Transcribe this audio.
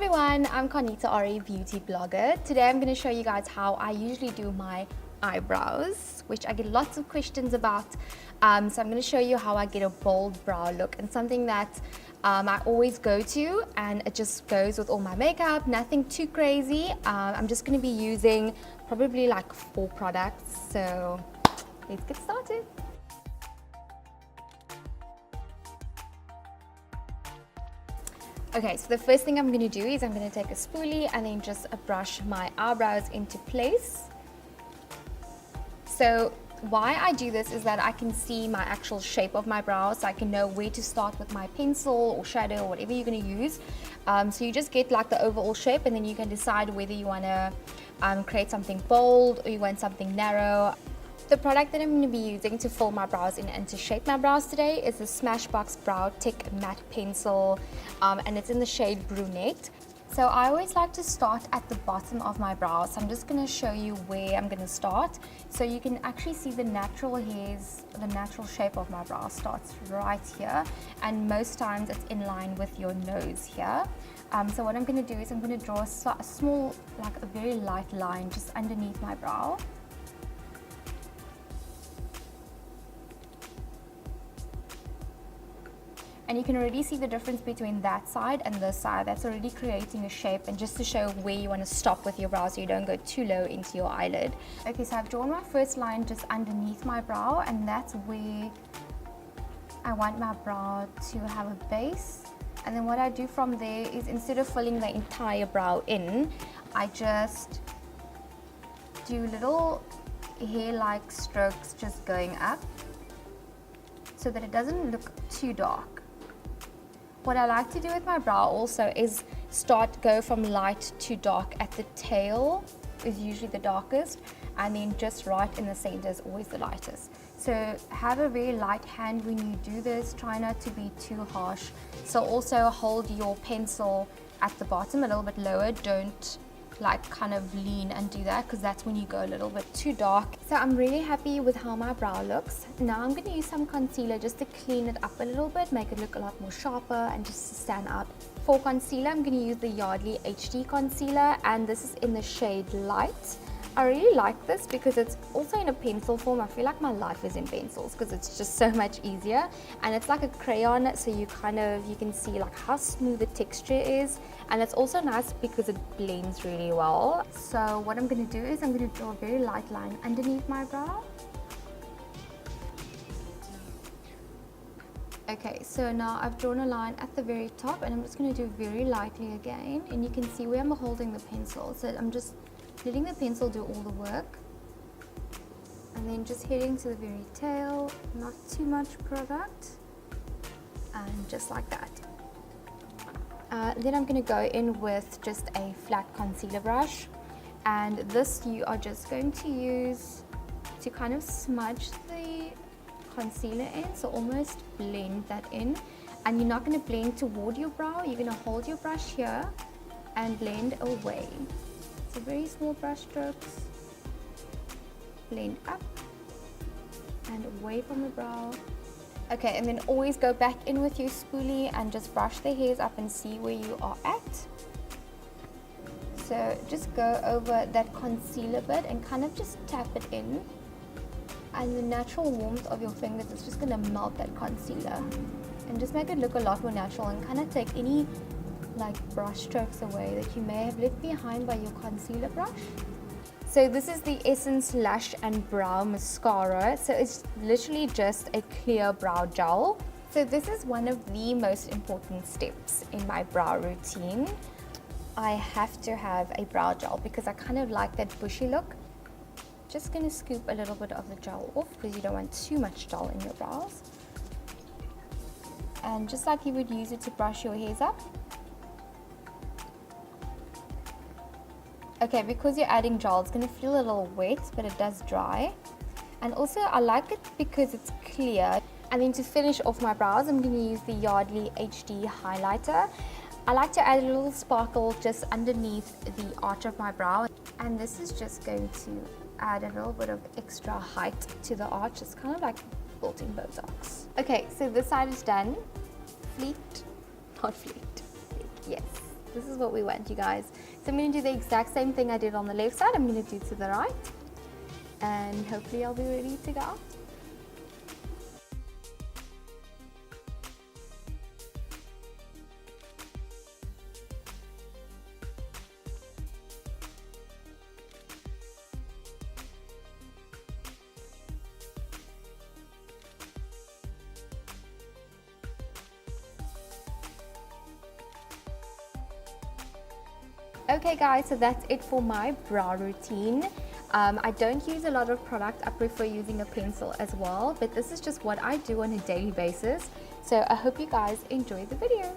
everyone, I'm Conita Ori, beauty blogger. Today I'm going to show you guys how I usually do my eyebrows, which I get lots of questions about. So I'm going to show you how I get a bold brow look, and something that I always go to, and it just goes with all my makeup, nothing too crazy. I'm just going to be using probably like 4 products, so let's get started. Okay, so the first thing I'm going to do is I'm going to take a spoolie and then just brush my eyebrows into place. So why I do this is that I can see my actual shape of my brows, so I can know where to start with my pencil or shadow or whatever you're going to use. So you just get like the overall shape, and then you can decide whether you want to create something bold or you want something narrow. The product that I'm going to be using to fill my brows in and to shape my brows today is the Smashbox Brow Thick Matte Pencil, and it's in the shade Brunette. So I always like to start at the bottom of my brows. So I'm just going to show you where I'm going to start. So you can actually see the natural hairs, the natural shape of my brow starts right here, and most times it's in line with your nose here. So what I'm going to do is I'm going to draw a small, like a very light line just underneath my brow. And you can already see the difference between that side and this side. That's already creating a shape, and just to show where you want to stop with your brow so you don't go too low into your eyelid. Okay, so I've drawn my first line just underneath my brow, and that's where I want my brow to have a base. And then what I do from there is, instead of filling the entire brow in, I just do little hair-like strokes just going up so that it doesn't look too dark. What I like to do with my brow also is go from light to dark at the tail is usually the darkest, and then just right in the center is always the lightest. So have a very light hand when you do this. Try not to be too harsh. So also hold your pencil at the bottom a little bit lower. Don't like kind of lean and do that, because that's when you go a little bit too dark. So I'm really happy with how my brow looks. Now I'm going to use some concealer just to clean it up a little bit, make it look a lot more sharper and just to stand out. For concealer, I'm going to use the Yardley HD Concealer, and this is in the shade Light. I really like this because it's also in a pencil form. I feel like my life is in pencils because it's just so much easier, and it's like a crayon, so you can see like how smooth the texture is, and it's also nice because it blends really well. So what I'm going to do is I'm going to draw a very light line underneath my brow. Okay, so now I've drawn a line at the very top, and I'm just going to do very lightly again, and you can see where I'm holding the pencil. So I'm just letting the pencil do all the work, and then just heading to the very tail, not too much product, and just like that. Then I'm going to go in with just a flat concealer brush, and this you are just going to use to kind of smudge the concealer in, so almost blend that in. And you're not going to blend toward your brow, you're going to hold your brush here and blend away. So very small brush strokes, blend up and away from the brow. Okay, and then always go back in with your spoolie and just brush the hairs up and see where you are at. So just go over that concealer bit and kind of just tap it in, and the natural warmth of your fingers is just going to melt that concealer and just make it look a lot more natural, and kind of take any like brush strokes away that you may have left behind by your concealer brush. So this is the Essence Lash and Brow Mascara. So it's literally just a clear brow gel. So this is one of the most important steps in my brow routine. I have to have a brow gel because I kind of like that bushy look. Just going to scoop a little bit of the gel off because you don't want too much gel in your brows. And just like you would use it to brush your hairs up. Okay, because you're adding gel, it's going to feel a little wet, but it does dry. And also I like it because it's clear. And then to finish off my brows, I'm going to use the Yardley HD highlighter. I like to add a little sparkle just underneath the arch of my brow, and this is just going to add a little bit of extra height to the arch. It's kind of like built-in Botox. Okay, so this side is done. Not fleet, yes. This is what we want, you guys. So I'm going to do the exact same thing I did on the left side. I'm going to do to the right. And hopefully I'll be ready to go. Okay guys, so that's it for my brow routine. I don't use a lot of product. I prefer using a pencil as well, but this is just what I do on a daily basis. So I hope you guys enjoy the video.